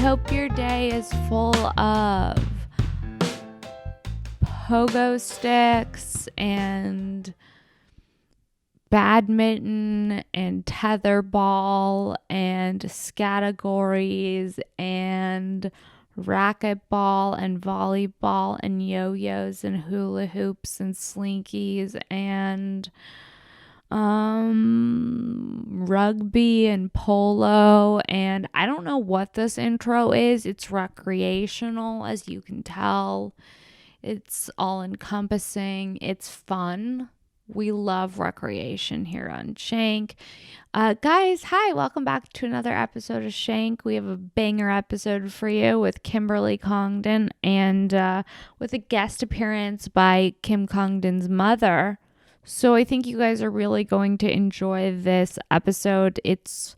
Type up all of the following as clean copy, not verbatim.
hope your day is full of pogo sticks and badminton and tetherball and scattergories and racquetball and volleyball and yo-yos and hula hoops and slinkies and rugby and polo. And I don't know what this intro is. It's recreational, as you can tell. It's all encompassing. It's fun. We love recreation here on Shank. Guys, hi, welcome back to another episode of Shank. We have a banger episode for you with Kimberly Congdon and with a guest appearance by Kim Congdon's mother. So I think you guys are really going to enjoy this episode. It's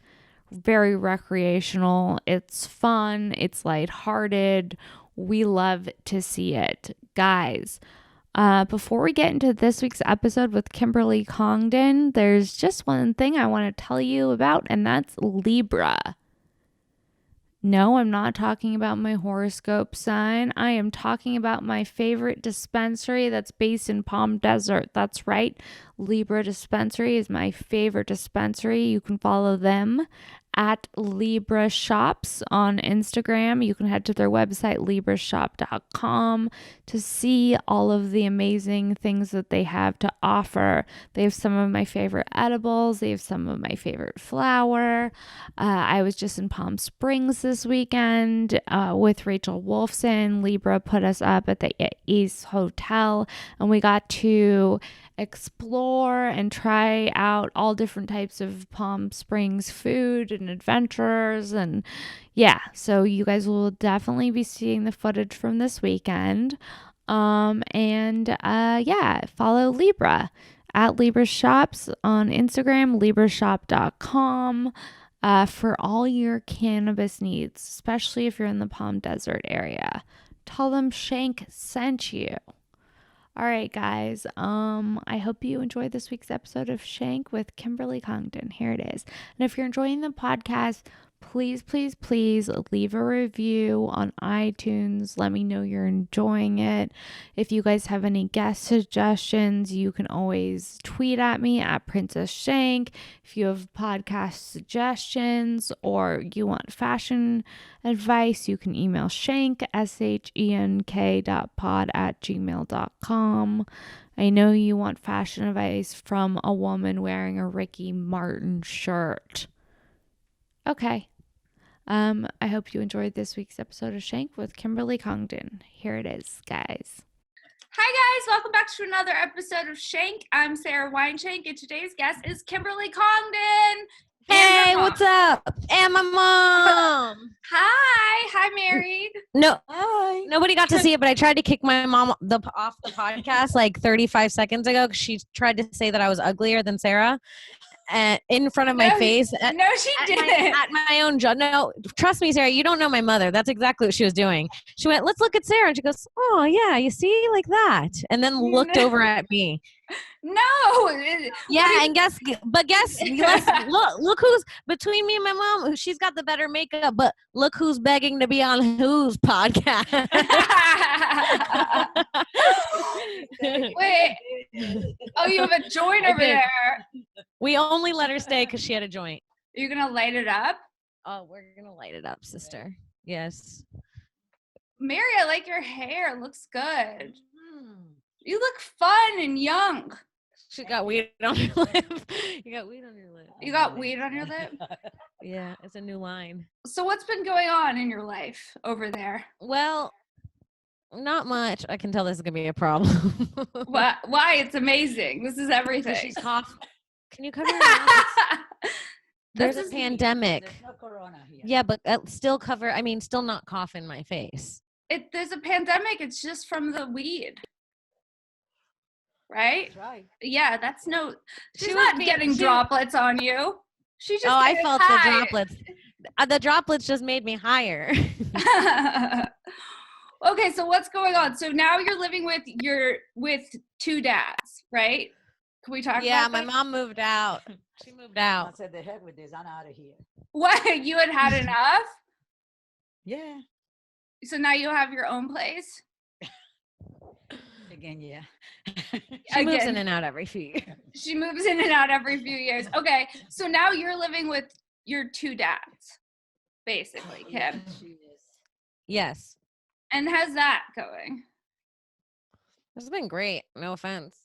very recreational. It's fun. It's lighthearted. We love to see it. Guys, before we get into this week's episode with Kimberly Congdon, there's just one thing I want to tell you about, and that's Libra. No, I'm not talking about my horoscope sign. I am talking about my favorite dispensary that's based in Palm Desert. That's right. Libra Dispensary is my favorite dispensary. You can follow them at Libra Shops on Instagram. You can head to their website, librashop.com, to see all of the amazing things that they have to offer. They have some of my favorite edibles. They have some of my favorite flour. I was just in Palm Springs this weekend with Rachel Wolfson. Libra put us up at the East Hotel, and we got to explore and try out all different types of Palm Springs food and adventures. And yeah, so you guys will definitely be seeing the footage from this weekend. Follow Libra at Libra Shops on Instagram, librashop.com, for all your cannabis needs, especially if you're in the Palm Desert area. Tell them Shank sent you. All right, guys. I hope you enjoyed this week's episode of Shank with Kimberly Congdon. Here it is. And if you're enjoying the podcast, please, please, please leave a review on iTunes. Let me know you're enjoying it. If you guys have any guest suggestions, you can always tweet at me at Princess Shank. If you have podcast suggestions or you want fashion advice, you can email shank, shenk.pod@gmail.com. I know you want fashion advice from a woman wearing a Ricky Martin shirt. Okay. I hope you enjoyed this week's episode of Shank with Kimberly Congdon. Here it is, guys. Hi, guys. Welcome back to another episode of Shank. I'm Sara Weinshenk, and today's guest is Kimberly Congdon. Hey, what's up? And my mom. Hi, married. No, Hi. nobody got to see it, but I tried to kick my mom off the podcast like 35 seconds ago because she tried to say that I was uglier than Sarah. In front of my face. No, she didn't. At my own job. No, trust me, Sarah, you don't know my mother. That's exactly what she was doing. She went, let's look at Sarah. And she goes, oh, yeah, you see, like that. And then looked over at me. No. Yeah, and guess, look who's between me and my mom. She's got the better makeup, but look who's begging to be on whose podcast. Wait. Oh, you have a joint over there. We only let her stay because she had a joint. Are you going to light it up? Oh, we're going to light it up, sister. Yes. Mary, I like your hair. It looks good. You look fun and young. She got weed on her lip. You got weed on your lip. You got weed on your lip? Yeah, it's a new line. So what's been going on in your life over there? Well, not much. I can tell this is going to be a problem. Why? It's amazing. This is everything. She's coughing. Can you cover her mouth? There's a pandemic. There's no corona here. Yeah, but still still not cough in my face. There's a pandemic. It's just from the weed. Right? That's right. Yeah, that's no. She's not getting droplets on you. She's just. Oh, I felt high. the droplets. The droplets just made me higher. Okay, so what's going on? So now you're living with two dads, right? Can we talk about Yeah, that? my mom moved out. She moved I out. said, the heck with this. I'm out of here. What? You had enough? Yeah. So now you have your own place? Again, yeah. She moves in Again. and out every few years. She moves in and out every few years. Okay, so now you're living with your two dads, basically, Kim. She is. Yes. And how's that going? It's been great. No offense.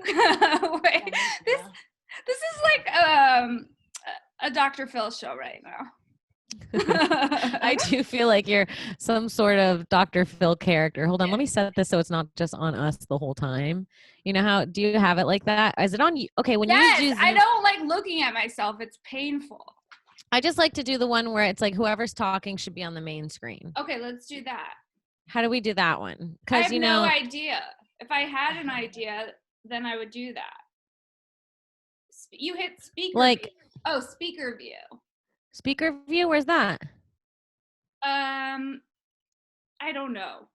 Wait, this is like a Dr. Phil show right now. I do feel like you're some sort of Dr. Phil character. Hold on, let me set this so it's not just on us the whole time. You know how, do you have it like that? Is it on you? Okay, when Yes, you do I don't like looking at myself. It's painful. I just like to do the one where it's like whoever's talking should be on the main screen. Okay, let's do that. How do we do that one? I Because have you know, no idea. If I had an idea, then I would do that. You hit speaker like view. Oh, speaker view. speaker view. Where's that? I don't know.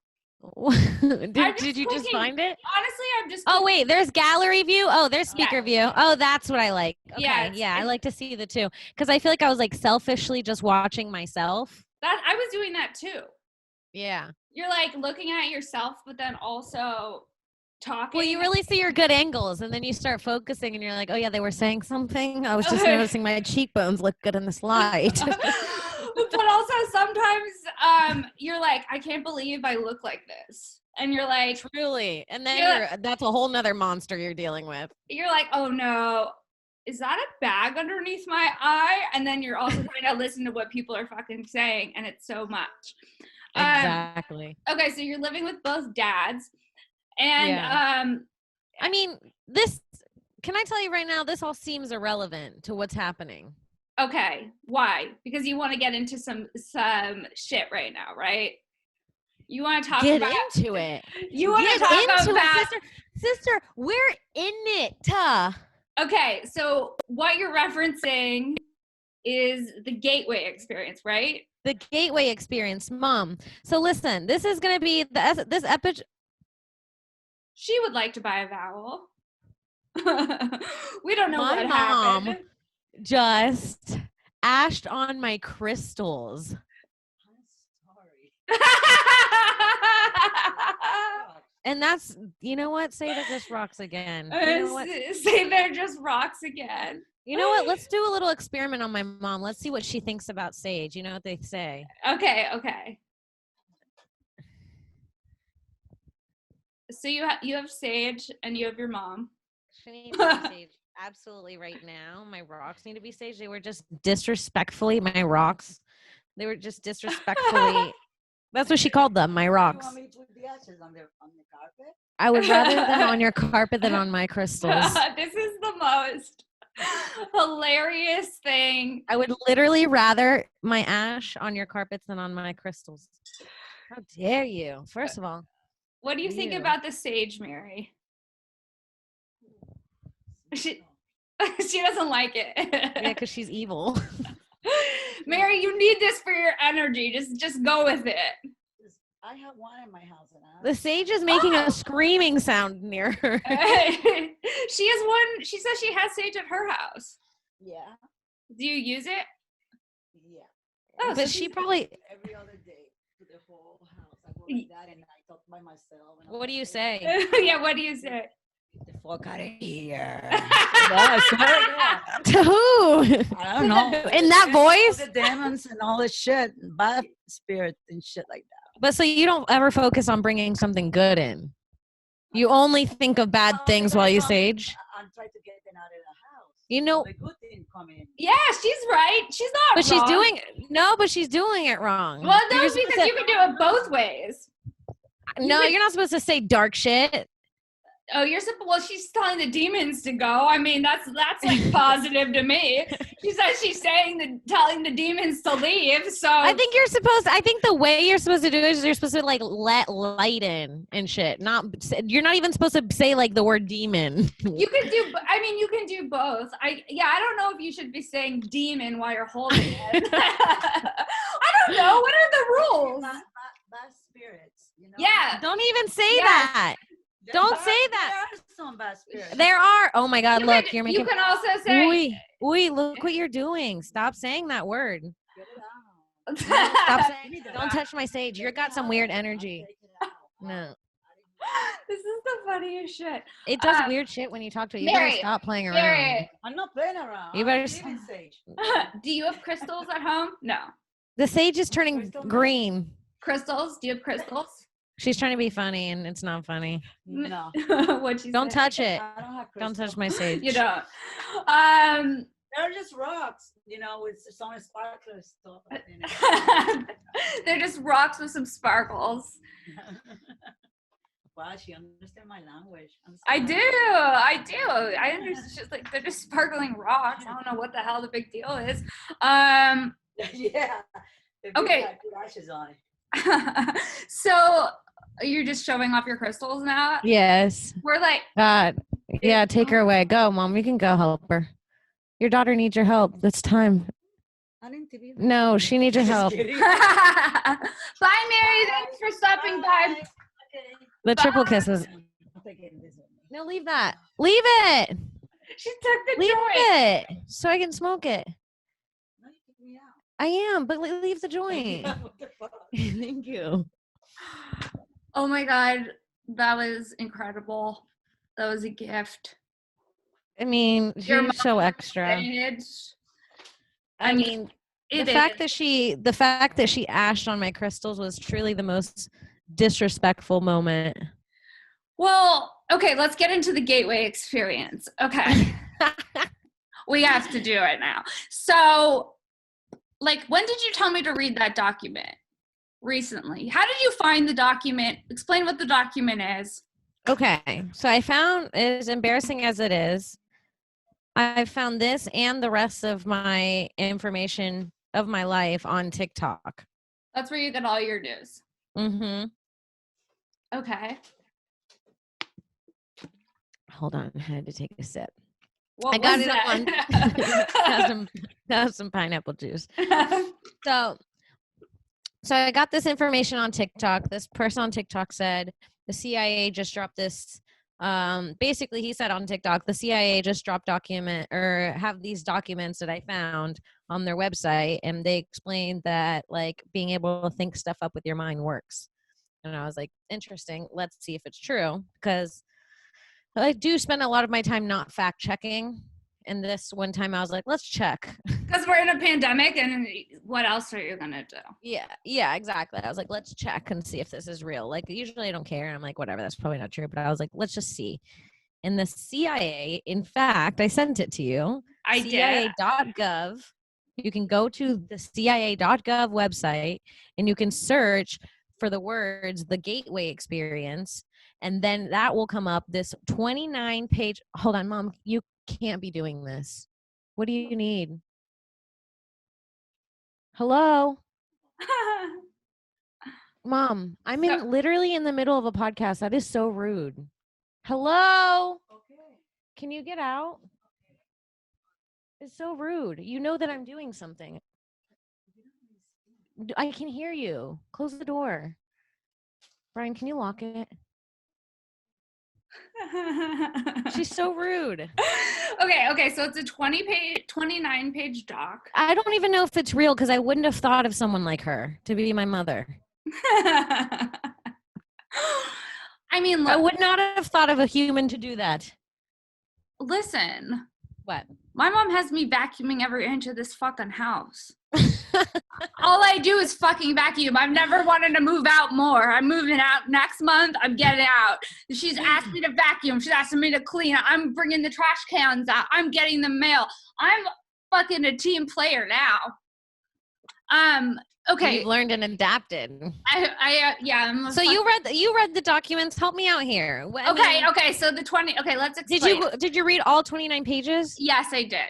did you just find it? Honestly, I'm just. Oh wait, there's gallery view. Oh, there's speaker view. Oh, that's what I like. Okay, Yeah, I like to see the two because I feel like I was like selfishly just watching myself. That I was doing that too. Yeah. You're like looking at yourself, but then also talking. Well, you really see your good angles, and then you start focusing, and you're like, oh yeah, they were saying something. I was just noticing my cheekbones look good in this light. But also sometimes you're like, I can't believe I look like this. And you're like, truly. And then that's a whole nother monster you're dealing with. You're like, oh no, is that a bag underneath my eye? And then you're also trying to listen to what people are fucking saying. And it's so much. Exactly. Okay. So you're living with both dads. And I mean, this, can I tell you right now, this all seems irrelevant to what's happening. Okay. Why? Because you want to get into some shit right now, right? You want to talk get about into it. You want to talk into about it, sister. We're in it. Okay, so what you're referencing is the gateway experience, right? The gateway experience, Mom. So listen, this is gonna be this episode. She would like to buy a vowel. We don't know My what mom happened. Just ashed on my crystals. I'm sorry. And that's, you know what? Say they're just rocks again. You know what? Say they're just rocks again. You know what? Let's do a little experiment on my mom. Let's see what she thinks about sage. You know what they say. Okay. So you have sage and you have your mom. She needs to be sage. Absolutely right now. My rocks need to be sage. They were just disrespectfully, my rocks. They were just disrespectfully. That's what she called them, my rocks. You want me to put the ashes on the carpet? I would rather them on your carpet than on my crystals. This is the most hilarious thing. I would literally rather my ash on your carpets than on my crystals. How dare you? First of all. What do you think about the sage, Mary? She doesn't like it. Yeah, because she's evil. Mary, you need this for your energy. Just go with it. I have one in my house. The sage is making a screaming sound near her. She has one. She says she has sage at her house. Yeah. Do you use it? Yeah. Oh, But she probably. Every other day to the whole house. I go like that and I talk by myself. And What do you say? Yeah, what do you say? Get the fuck out of here. To who? I don't know. In that voice? The demons and all this shit, bad spirit and shit like that. But so you don't ever focus on bringing something good in. You only think of bad things while you sage. I'm trying to get them out of the house. You know, the good thing come in. Yeah, she's right. She's not but wrong. she's doing it wrong. Well, no, You're because supposed to- you can do it both ways. No, you're not supposed to say dark shit. Oh, well, she's telling the demons to go. I mean, that's like positive to me. She says she's telling the demons to leave. So I think the way you're supposed to do it is you're supposed to like let light in and shit. You're not even supposed to say like the word demon. you can do both. I don't know if you should be saying demon while you're holding it. I don't know. What are the rules? Bad spirits. You know? Yeah. Don't even say that. Don't say that. There are some bad spirits. There are. Oh my God! Look, you're making. You can also say. Oi, look what you're doing. Stop saying that word. Get it out. Stop saying, don't touch my sage. You got some weird energy. No. This is the funniest shit. It does weird shit when you talk to it. You Mary, better stop playing around. Mary, I'm not playing around. You better I'm living sage. do you have crystals at home? No. The sage is turning green. Crystals? Do you have crystals? She's trying to be funny and it's not funny. No. What'd you Don't say? touch it. I don't have Don't touch crystals. my sage. You don't. They're just rocks, with some sparkler stuff. In it. They're just rocks with some sparkles. Wow, she understands my language. I do. I understand. It's just like they're just sparkling rocks. I don't know what the hell the big deal is. Yeah. Okay. Put ashes on it. So you're just showing off your crystals now? Yes. We're like, God. Yeah, take her away. Go, Mom. You can go help her. Your daughter needs your help. It's time. I didn't interview. No, she needs your Just help. kidding. bye, Mary. Thanks for stopping by. Okay. The triple kisses. I'm taking this one. No, leave that. Leave it. She took the Leave joint. it. So I can smoke it. No, you kicked me out. I am, but leave the joint. What the fuck? Thank you. Oh my God. That was incredible. That was a gift. I mean, Your she's so extra. I mean, the fact that she ashed on my crystals was truly the most disrespectful moment. Well, okay, let's get into the gateway experience. Okay. We have to do it now. So, when did you tell me to read that document? Recently. How did you find the document? Explain what the document is. Okay. So I found, as embarrassing as it is, I found this and the rest of my information of my life on TikTok. That's where you get all your news. Mm-hmm. Okay. Hold on. I had to take a sip. What I got was it on that? got some pineapple juice. So I got this information on TikTok. This person on TikTok said the CIA just dropped this. Basically, he said on TikTok, the CIA just dropped have these documents that I found on their website, and they explained that being able to think stuff up with your mind works. And I was like, interesting. Let's see if it's true, because I do spend a lot of my time not fact checking. And this one time I was like, let's check. Because we're in a pandemic, and what else are you going to do? Yeah, exactly. I was like, let's check and see if this is real. Usually I don't care. And I'm like, whatever, that's probably not true. But I was like, let's just see. And the CIA, in fact, I sent it to you. I did. CIA.gov. You can go to the CIA.gov website and you can search for the words, the gateway experience. And then that will come up, this 29-page. Hold on, Mom, you can't be doing this. What do you need? Hello? Mom, I'm literally in the middle of a podcast. That is so rude. Hello? Okay. Can you get out? It's so rude. You know that I'm doing something. I can hear you. Close the door. Brian, can you lock it? She's so rude. Okay, so it's a 29-page doc. I don't even know if it's real because I wouldn't have thought of someone like her to be my mother. I mean, look, I would not have thought of a human to do that. Listen. What? My mom has me vacuuming every inch of this fucking house. All I do is fucking vacuum. I've never wanted to move out more. I'm moving out next month. I'm getting out. She's asked me to vacuum. She's asking me to clean. I'm bringing the trash cans out. I'm getting the mail. I'm fucking a team player now. Okay. You've learned and adapted. Yeah. So you read the documents. Help me out here. Okay. So the 20. Okay, let's explain. Did you read all 29 pages? Yes, I did.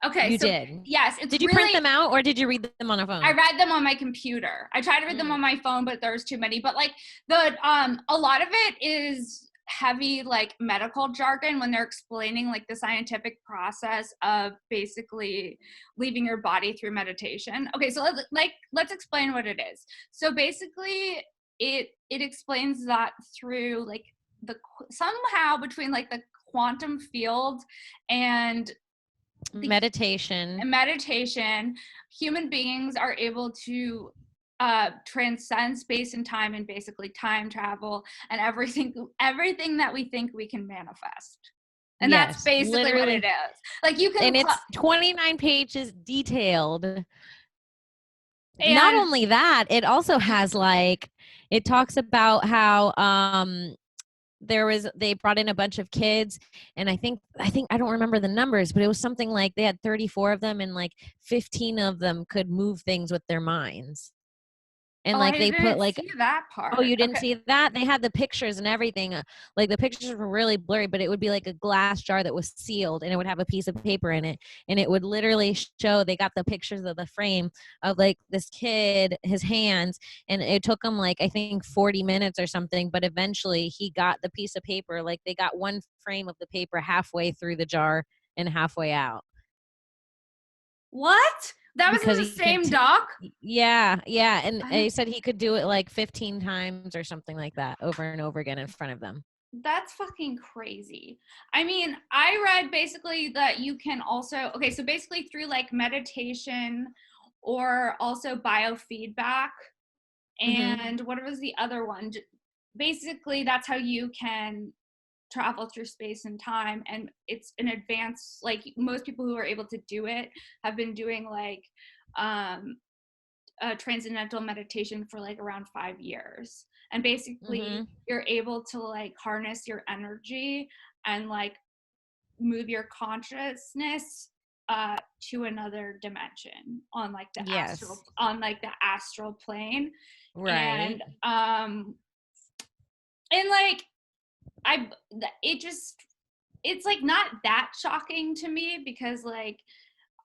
Okay. You did? Yes. Did you print them out or did you read them on a phone? I read them on my computer. I tried to read them on my phone, but there's too many. But a lot of it is heavy medical jargon when they're explaining the scientific process of basically leaving your body through meditation. Okay, so let's explain what it is. So basically it explains that through somehow between the quantum field and Meditation. Human beings are able to transcend space and time, and basically time travel and everything that we think we can manifest. And Yes, that's basically literally. what it is. Like you can, And it's 29 pages detailed. and Not only that, it also has like, it talks about how they brought in a bunch of kids, and I think I don't remember the numbers, but it was something like they had 34 of them, and like 15 of them could move things with their minds. And like I they didn't put like, see that part. oh, you didn't Okay. see that? They had the pictures and everything. Like the pictures were really blurry, but it would be like a glass jar that was sealed, and it would have a piece of paper in it, and it would literally show. They got the pictures of the frame of like this kid, his hands, and it took him like I think 40 minutes or something. But eventually, he got the piece of paper. Like they got one frame of the paper halfway through the jar and halfway out. What? That was in Because the he same could doc? Yeah, and I he don't- said he could do it like 15 times or something like that over and over again in front of them. That's fucking crazy. I mean, I read basically that you can also, okay, so basically through like meditation or also biofeedback, and what was the other one? Basically, that's how you can travel through space and time. And it's an advanced, like most people who are able to do it have been doing like transcendental meditation for like around 5 years. And basically you're able to like harness your energy and like move your consciousness to another dimension on like the astral plane. Right. And like it's like not that shocking to me, because like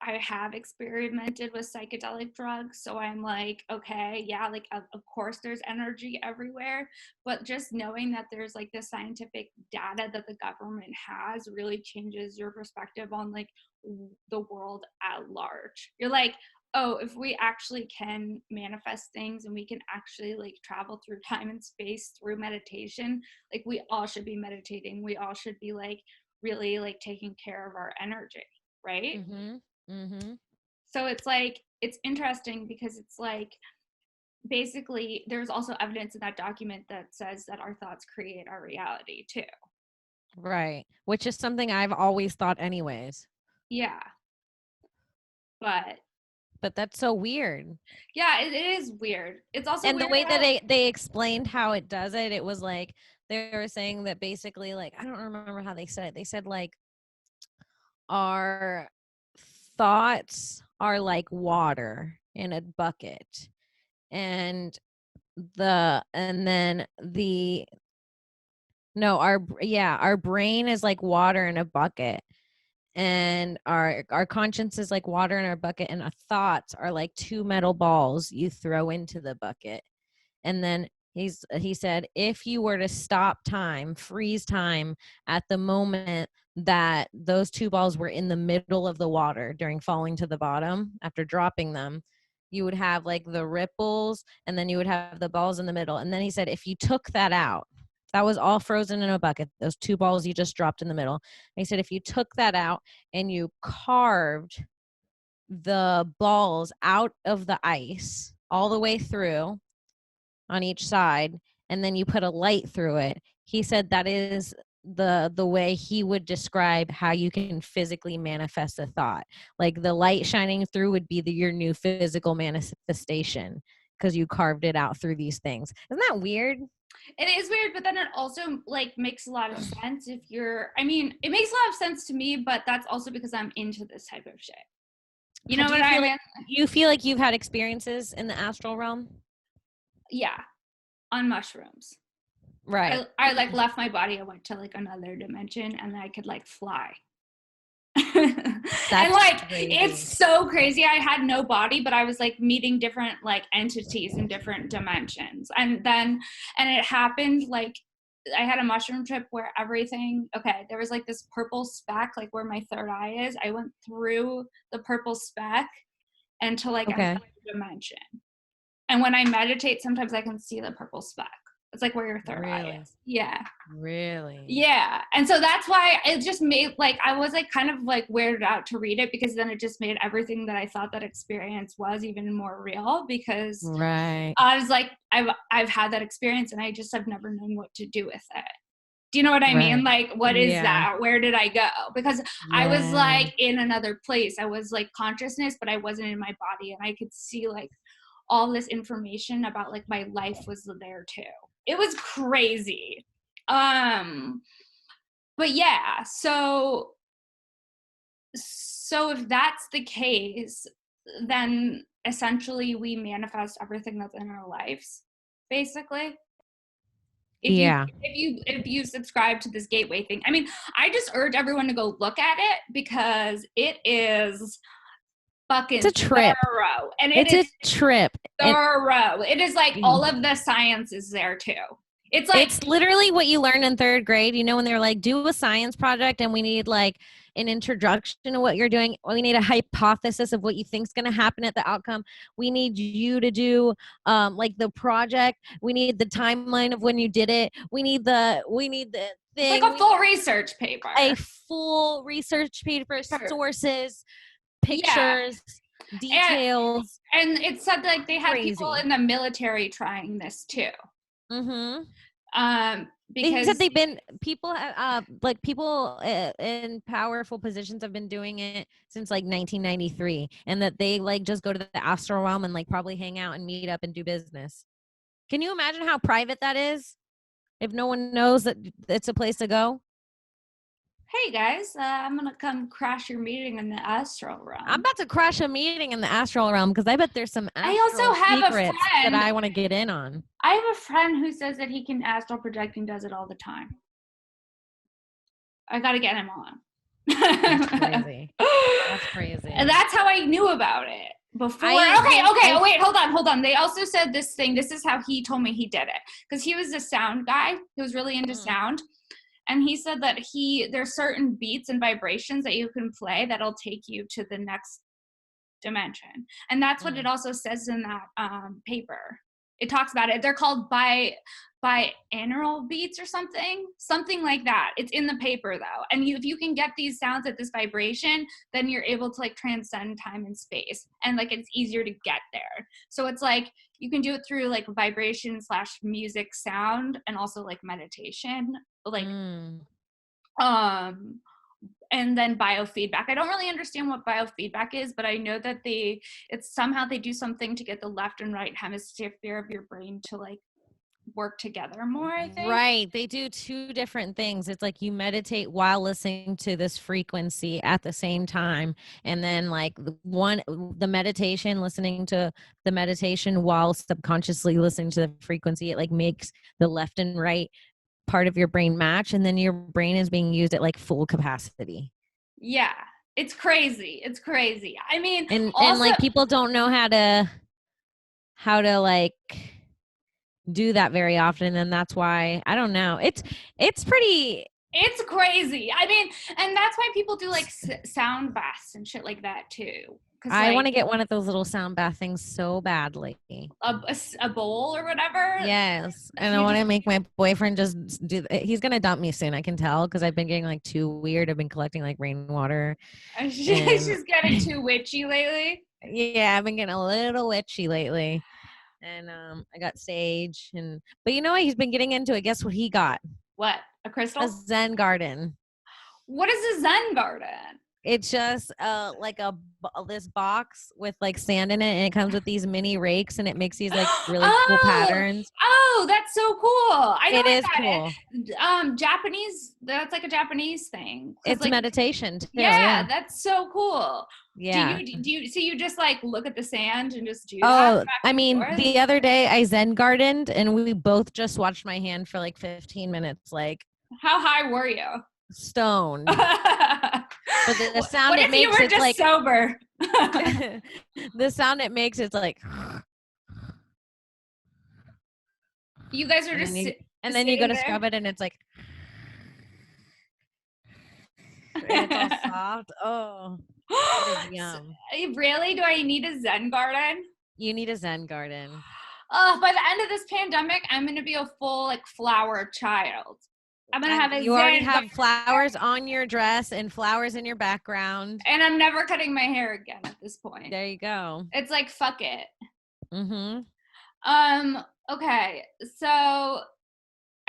I have experimented with psychedelic drugs, so I'm like, okay, yeah, like of course there's energy everywhere, but just knowing that there's like this scientific data that the government has really changes your perspective on like the world at large. You're like, oh, if we actually can manifest things and we can actually like travel through time and space through meditation, like we all should be meditating. We all should be like really like taking care of our energy, right? So it's like, it's interesting because it's like, basically there's also evidence in that document that says that our thoughts create our reality too. Right. Which is something I've always thought anyways. Yeah. But that's so weird. yeah, it is weird. It's also And weird the way how, that they explained how it does it, it was like they were saying that basically, like, I don't remember how they said it. They said like our thoughts are like water in a bucket, and then the no our brain is like water in a bucket, and our conscience is like water in our bucket, and our thoughts are like two metal balls you throw into the bucket. And then he said if you were to stop time, freeze time at the moment that those two balls were in the middle of the water during falling to the bottom after dropping them, you would have like the ripples, and then you would have the balls in the middle. And then he said if you took that out, that was all frozen in a bucket, those two balls you just dropped in the middle. And he said if you took that out and you carved the balls out of the ice all the way through on each side, and then you put a light through it, he said that is the way he would describe how you can physically manifest a thought. Like the light shining through would be your new physical manifestation, because you carved it out through these things. Isn't that weird? it is weird, but then it also like makes a lot of sense if you're, I mean, it makes a lot of sense to me, but that's also because I'm into this type of shit. You know what I mean? You feel like you've had experiences in the astral realm? Yeah, on mushrooms. Right. I like left my body. I went to like another dimension, and I could like fly. And like crazy. It's so crazy. I had no body, but I was like meeting different like entities in different dimensions. And it happened like I had a mushroom trip where there was like this purple speck like where my third eye is. I went through the purple speck into like another dimension. And when I meditate, sometimes I can see the purple speck. It's like where your third eye Really? is. Yeah. Really? Yeah. And so that's why it just made like, I was like kind of like weirded out to read it, because then it just made everything that I thought that experience was even more real, because Right. I was like, I've had that experience and I just have never known what to do with it. Do you know what I mean? Right. Like, what is Yeah. that? Where did I go? Because I was Yeah. like in another place. I was like consciousness, but I wasn't in my body, and I could see like all this information about like my life was there too. It was crazy. But yeah, so if that's the case, then essentially we manifest everything that's in our lives, basically. Yeah. If you subscribe to this gateway thing, I mean, I just urge everyone to go look at it, because it is fucking It's a trip. thorough, and It's a trip. thorough. It is like all of the science is there too. It's like, It's literally what you learn in 3rd grade, you know, when they're like, do a science project and we need like an introduction to what you're doing. We need a hypothesis of what you think is going to happen at the outcome. We need you to do like the project. We need the timeline of when you did it. We need the thing. like a full research paper. A full research paper, sources, pictures, details. And it said like they had Crazy. people in the military trying this too. Mm-hmm. Because they said they've been people like people in powerful positions have been doing it since like 1993, and that they like just go to the astral realm and like probably hang out and meet up and do business. Can you imagine how private that is if no one knows that it's a place to go? Hey guys, I'm gonna come crash your meeting in the astral realm. I'm about to crash a meeting in the astral realm, because I bet there's some astral I also have a secrets friend that I want to get in on. I have a friend who says that he can astral project and does it all the time. I gotta get him on. That's crazy. That's crazy. And that's how I knew about it before. Wait, hold on. They also said this thing. This is how he told me he did it, because he was a sound guy. He was really into sound. And he said that there's certain beats and vibrations that you can play that'll take you to the next dimension. And that's what it also says in that paper. It talks about it. They're called binaural beats or something like that. It's in the paper though. And if you can get these sounds at this vibration, then you're able to like transcend time and space, and like it's easier to get there. So it's like you can do it through like vibration / music, sound, and also like meditation, like and then biofeedback. I don't really understand what biofeedback is, but I know that it's somehow they do something to get the left and right hemisphere of your brain to like work together more, I think. Right. They do 2 different things. It's like you meditate while listening to this frequency at the same time. And then like the meditation, listening to the meditation while subconsciously listening to the frequency, it like makes the left and right part of your brain match, and then your brain is being used at like full capacity. Yeah, it's crazy. I mean, and also, like people don't know how to like do that very often, and that's why I don't know. It's crazy. I mean, and that's why people do like sound baths and shit like that too. I want to get one of those little sound bath things so badly. A bowl or whatever. Yes. And I want to make my boyfriend just do he's going to dump me soon. I can tell, because I've been getting like too weird. I've been collecting like rainwater. She's getting too witchy lately. Yeah, I've been getting a little witchy lately. And I got sage. But you know what? He's been getting into it. Guess what he got? What? A crystal? A Zen garden. What is a Zen garden? It's just like this box with like sand in it, and it comes with these mini rakes, and it makes these like really cool patterns. Oh, that's so cool! I know it is cool. Japanese. That's like a Japanese thing. It's like, meditation too. Yeah, that's so cool. Yeah. Do you so you just like look at the sand and just do that? Oh, I mean, the other day I Zen gardened, and we both just watched my hand for like 15 minutes. Like, how high were you? Stoned. But the sound what it if makes, you were it's just like sober. The sound it makes, it's like you guys are and just and then you go to scrub it, and it's like and it's all soft. Oh, it is yum. Really? Do I need a Zen garden? You need a Zen garden. by the end of this pandemic, I'm going to be a full like flower child. I'm going to have a You already zit, have flowers on your dress and flowers in your background. and I'm never cutting my hair again at this point. There you go. It's like, fuck it. Mm-hmm. Okay. So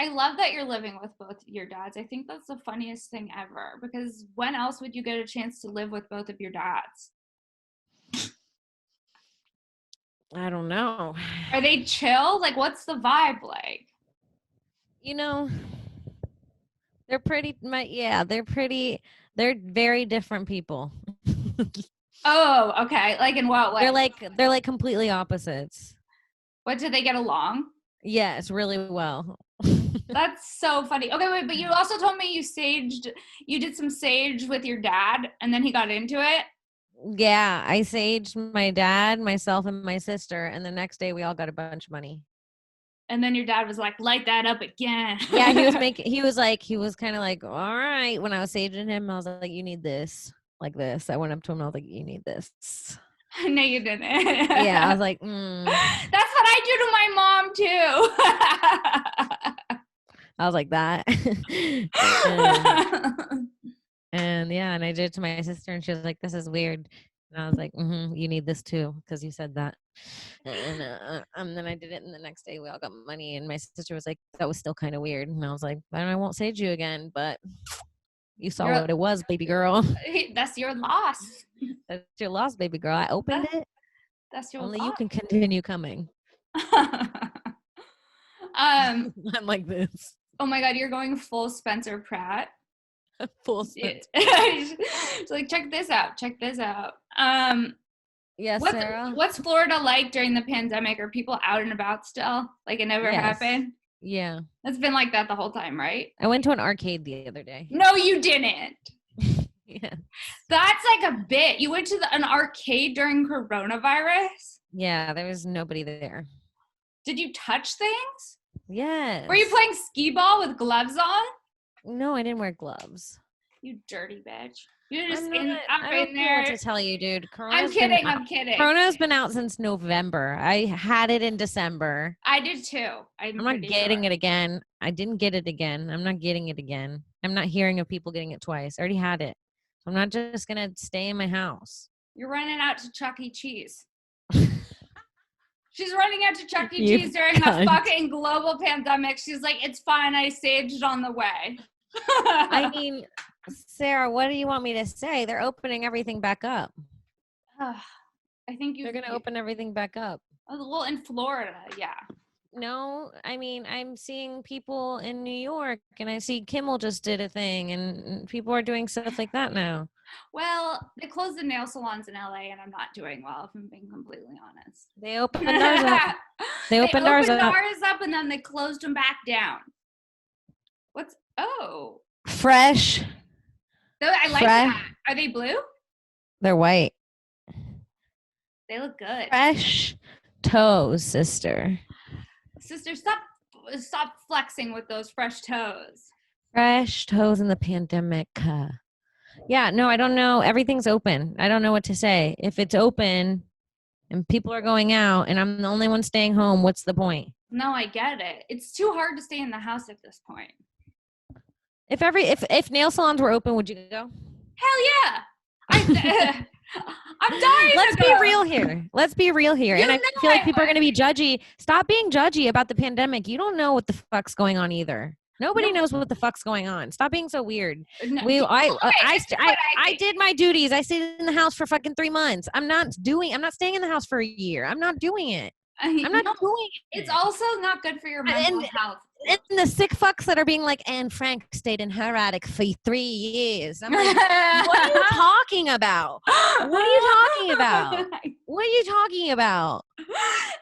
I love that you're living with both your dads. I think that's the funniest thing ever, because when else would you get a chance to live with both of your dads? I don't know. Are they chill? Like, what's the vibe like? You know, they're pretty, they're very different people. Oh, okay. Like, in what way? They're like completely opposites. What, did they get along? Yes, really well. That's so funny. Okay, wait, but you also told me you did some sage with your dad, and then he got into it. Yeah, I saged my dad, myself, and my sister, and the next day we all got a bunch of money. And then your dad was like, light that up again. Yeah, he was kind of like, all right. When I was saging him, I was like, you need this, like this. I went up to him, I was like, you need this. No, you didn't. Yeah, I was like, That's what I do to my mom too. I was like that. And yeah, and I did it to my sister, and she was like, this is weird. And I was like, you need this too, because you said that. And then I did it, and the next day we all got money, and my sister was like, that was still kind of weird. And I was like, I won't sage you again, but you saw what it was, baby girl. That's your loss. That's your loss, baby girl. I opened it. That's your Only loss. you can continue coming. I'm like this. Oh my God, you're going full Spencer Pratt. Full Spencer. It's like, check this out. Check this out. Yes, Sarah. What's Florida like during the pandemic? Are people out and about still? Like, it never happened? Yeah. It's been like that the whole time, right? I went to an arcade the other day. No, you didn't. Yeah. That's like a bit. You went to an arcade during coronavirus? Yeah, there was nobody there. Did you touch things? Yes. Were you playing skee ball with gloves on? No, I didn't wear gloves. You dirty bitch. You're just I don't know what to tell you, dude. I'm kidding. I'm kidding. Corona's been out since November. I had it in December. I did too. I'm not getting it again. I didn't get it again. I'm not getting it again. I'm not hearing of people getting it twice. I already had it. So I'm not just going to stay in my house. You're running out to Chuck E. Cheese. She's running out to Chuck E. Cheese during a fucking global pandemic. She's like, it's fine. I saged on the way. I mean, Sarah, what do you want me to say? They're opening everything back up. I think they're going to open everything back up. Well, in Florida, yeah. No, I mean, I'm seeing people in New York, and I see Kimmel just did a thing, and people are doing stuff like that now. Well, they closed the nail salons in LA, and I'm not doing well, if I'm being completely honest. They opened ours up. They opened ours up, and then they closed them back down. Fresh. I like that. Are they blue? They're white. They look good. Fresh toes, sister. Sister, stop flexing with those fresh toes. Fresh toes in the pandemic. Yeah, no, I don't know. Everything's open. I don't know what to say. If it's open and people are going out and I'm the only one staying home, what's the point? No, I get it. It's too hard to stay in the house at this point. If nail salons were open, would you go? Hell yeah. I'm dying. Let's be real here. And I feel like people are going to be judgy. Stop being judgy about the pandemic. You don't know what the fuck's going on either. Nobody knows what the fuck's going on. Stop being so weird. No, I did my duties. I stayed in the house for fucking 3 months. I'm not staying in the house for a year. I'm not doing it. I'm not doing it. It's also not good for your mental health. And the sick fucks that are being like, Anne Frank stayed in her attic for 3 years. I'm like, what are you talking about? What are you talking about? What are you talking about?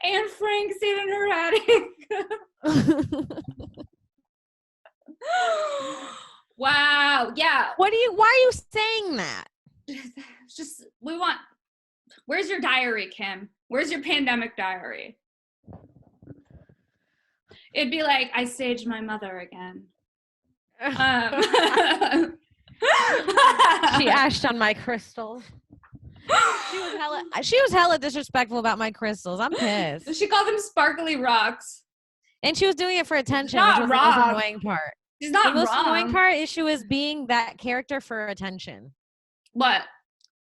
Anne Frank stayed in her attic. Wow. Yeah. Why are you saying that? Where's your diary, Kim? Where's your pandemic diary? It'd be like, I saged my mother again. She ashed on my crystals. She was hella disrespectful about my crystals. I'm pissed. She called them sparkly rocks. And she was doing it for attention, not which was the most wrong. annoying part. She's not The most annoying wrong. part is she was being that character for attention. What?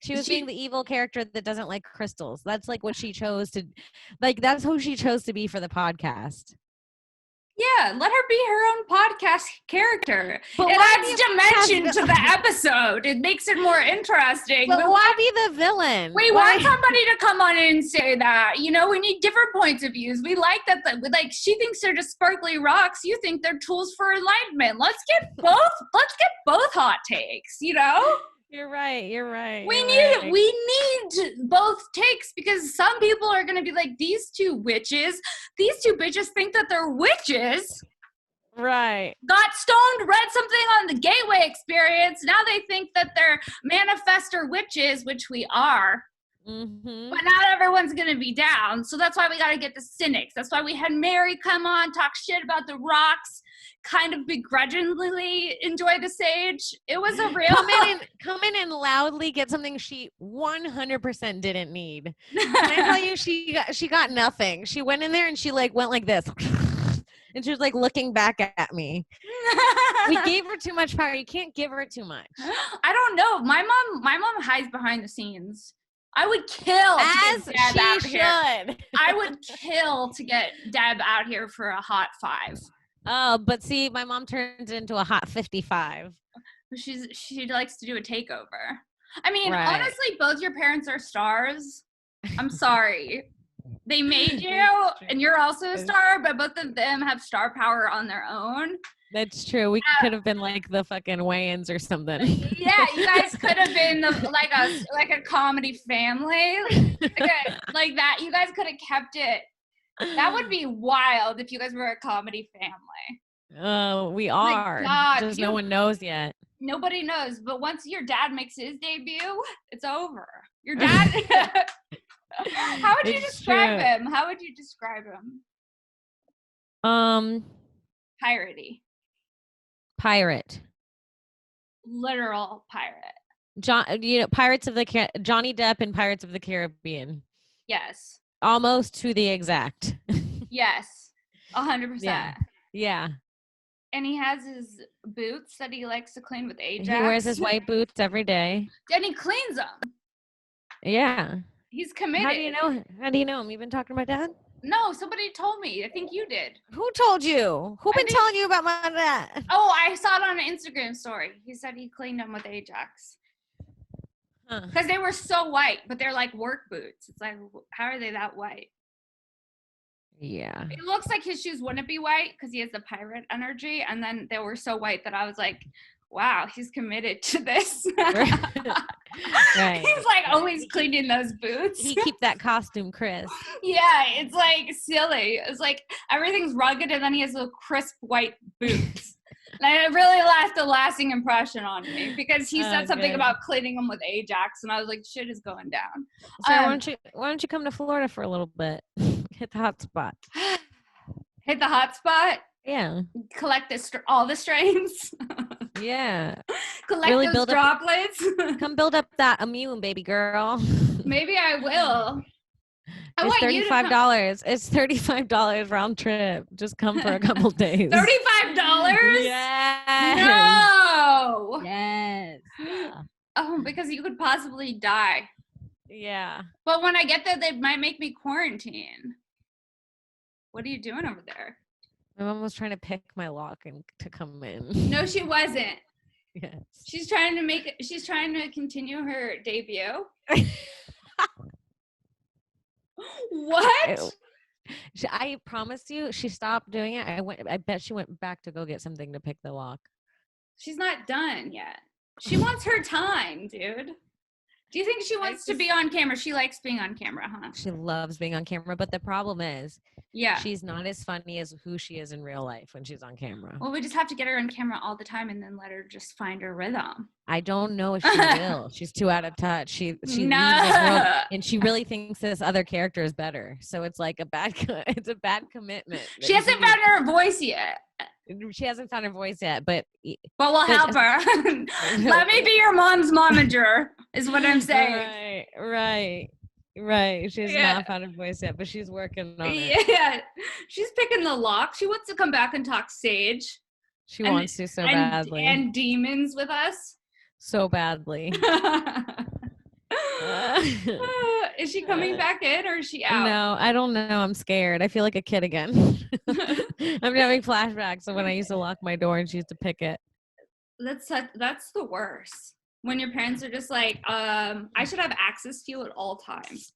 She was being the evil character that doesn't like crystals. That's like what she chose to, like, that's who she chose to be for the podcast. Yeah, let her be her own podcast character. But it why adds be a dimension podcast- to the episode. It makes it more interesting. But why be the villain? We Why- want somebody to come on in and say that. You know, we need different points of views. We like that. Like, she thinks they're just sparkly rocks. You think they're tools for enlightenment. Let's get both hot takes. You know. You're right. We need both takes, because some people are going to be like, these two bitches think that they're witches, Right. got stoned, read something on the Gateway Experience. Now they think that they're manifestor witches, which we are. Mm-hmm. But not everyone's going to be down. So that's why we got to get the cynics. That's why we had Mary come on, talk shit about the rocks, kind of begrudgingly enjoy the sage. It was a real... Come in and loudly get something she 100% didn't need. Can I tell you, she got nothing. She went in there and she like went like this. And she was like looking back at me. We gave her too much power. You can't give her too much. I don't know. My mom hides behind the scenes. I would kill As to get Deb out she here. should. I would kill to get Deb out here for a hot 5. Oh, but see, my mom turns it into a hot 55. She likes to do a takeover. I mean, Right. honestly, both your parents are stars. I'm sorry. They made you, and you're also a star, but both of them have star power on their own. That's true. We could have been like the fucking Wayans or something. Yeah, you guys could have been like a comedy family, like that. You guys could have kept it. That would be wild if you guys were a comedy family. We are. God, Just no one knows yet. Nobody knows, but once your dad makes his debut, it's over. Your dad. How would you It's describe true. him? How would you describe him? Piratey. Pirate. Literal pirate. Pirates of the Johnny Depp and Pirates of the Caribbean. Yes. Almost to the exact. Yes. 100%. Yeah. And he has his boots that he likes to clean with Ajax. He wears his white boots every day. And he cleans them. Yeah. He's committed. How do you know? How do you know him? You been talking to my dad? No, somebody told me. I think you did. Who told you? Who been telling you about my dad? Oh, I saw it on an Instagram story. He said he cleaned them with Ajax. Because they were so white, but they're like work boots. It's like, how are they that white? Yeah. It looks like his shoes wouldn't be white because he has the pirate energy. And then they were so white that I was like, wow, he's committed to this. Right. He's like always cleaning those boots. He keep that costume crisp. Yeah, it's like silly. It's like everything's rugged and then he has little crisp white boots. And it really left a lasting impression on me because he said something good. about cleaning them with Ajax and I was like, shit is going down. Sarah, why don't you come to Florida for a little bit? Hit the hot spot. Hit the hot spot. Yeah. Collect all the strains. Yeah. Collect Really those build up- droplets. Come build up that immune, baby girl. Maybe I will. I It's want you to come. $35. It's $35 round trip. Just come for a couple days. $35? Yes. No. Yes. Yeah. Oh, because you could possibly die. Yeah. But when I get there, they might make me quarantine. What are you doing over there? My mom was trying to pick my lock and to come in. No, she wasn't. Yes. She's trying to continue her debut. What? I promise you, she stopped doing it. I bet she went back to go get something to pick the lock. She's not done yet. She wants her time, dude. Do you think she wants to be on camera? She likes being on camera, huh? She loves being on camera, but the problem is, Yeah. she's not as funny as who she is in real life when she's on camera. Well, we just have to get her on camera all the time and then let her just find her rhythm. I don't know if she will. She's too out of touch. She leaves the world, and she really thinks this other character is better. So it's like it's a bad commitment. She hasn't found her voice yet. She hasn't found her voice yet, but But we'll help her. Let me be your mom's momager, is what I'm saying. Right. She's Yeah. not found her voice yet, but she's working on it. Yeah, she's picking the lock. She wants to come back and talk sage She wants to so and badly. demons with us. So badly. Is she coming back in or is she out? No, I don't know. I'm scared. I feel like a kid again. I'm having flashbacks of when I used to lock my door and she used to pick it. That's the worst. When your parents are just like, I should have access to you at all times.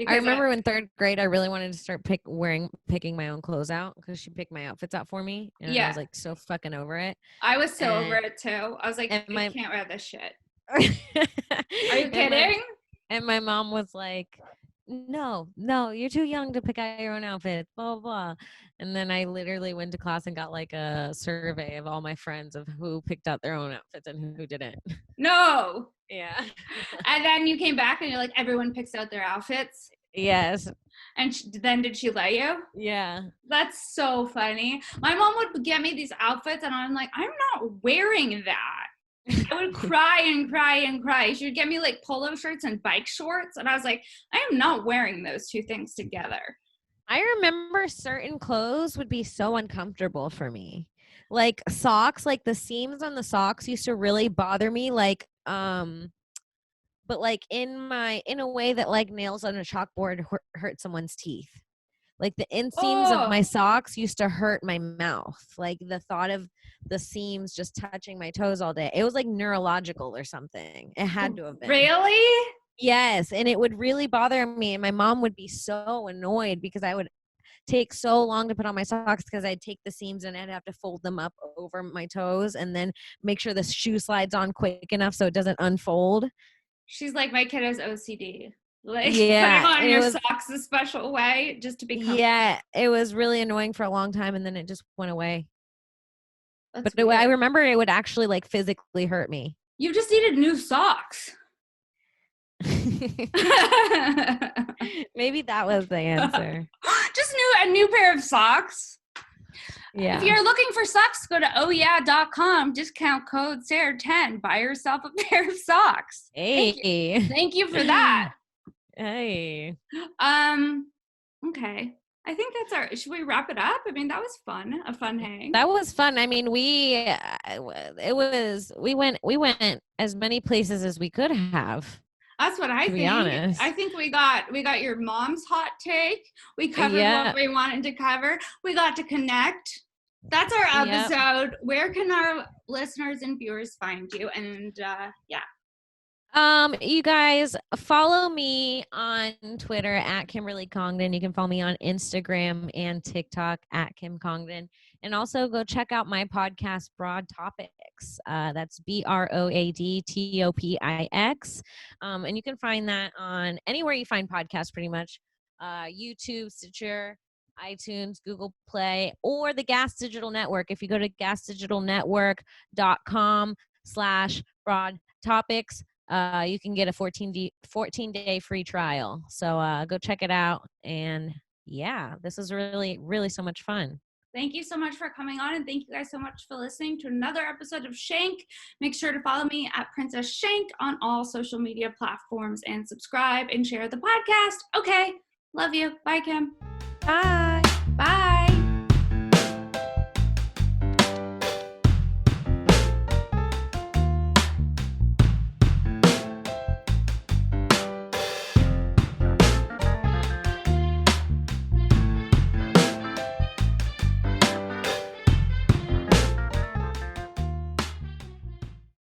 I remember in 3rd grade, I really wanted to start picking my own clothes out because she picked my outfits out for me. And I was like so fucking over it. I was so over it too. I was like, I can't wear this shit. Are you kidding? And my mom was like, no, you're too young to pick out your own outfit, blah, blah, blah. And then I literally went to class and got like a survey of all my friends of who picked out their own outfits and who didn't. No. Yeah. And then you came back and you're like, everyone picks out their outfits. Yes. And then did she let you? Yeah. That's so funny. My mom would get me these outfits and I'm like, I'm not wearing that. I would cry and cry and cry. She would get me like polo shirts and bike shorts. And I was like, I am not wearing those two things together. I remember certain clothes would be so uncomfortable for me. Like socks, like the seams on the socks used to really bother me. Like, but like in a way that like nails on a chalkboard hurt someone's teeth. Like the inseams of my socks used to hurt my mouth. Like the thought of the seams just touching my toes all day. It was like neurological or something. It had to have been. Really? Yes. And it would really bother me. And my mom would be so annoyed because I would take so long to put on my socks because I'd take the seams and I'd have to fold them up over my toes and then make sure the shoe slides on quick enough so it doesn't unfold. She's like, my kid has OCD. Like putting on your socks a special way just to be comfortable. Yeah, it was really annoying for a long time and then it just went away. That's but I remember it would actually like physically hurt me. You just needed new socks. Maybe that was the answer. Just a new pair of socks. Yeah. If you're looking for socks, go to ohyeah.com. Discount code Sarah10. Buy yourself a pair of socks. Hey. Thank you for that. Hey. Okay. I think that's should we wrap it up? I mean, that was fun. A fun hang. That was fun. I mean, we went as many places as we could have. That's what I think. To be honest. I think we got your mom's hot take. We covered what we wanted to cover. We got to connect. That's our episode. Yep. Where can our listeners and viewers find you? And you guys follow me on Twitter at Kimberly Congdon. You can follow me on Instagram and TikTok at Kim Congdon. And also go check out my podcast, Broad Topics. That's BROADTOPIX. And you can find that on anywhere you find podcasts pretty much. YouTube, Stitcher, iTunes, Google Play, or the Gas Digital Network. If you go to gasdigitalnetwork.com/broad topics, you can get a 14-day free trial. So go check it out. And this is really, really so much fun. Thank you so much for coming on, and thank you guys so much for listening to another episode of Shank. Make sure to follow me at Princess Shank on all social media platforms and subscribe and share the podcast. Okay. Love you. Bye, Kim. Bye. Bye.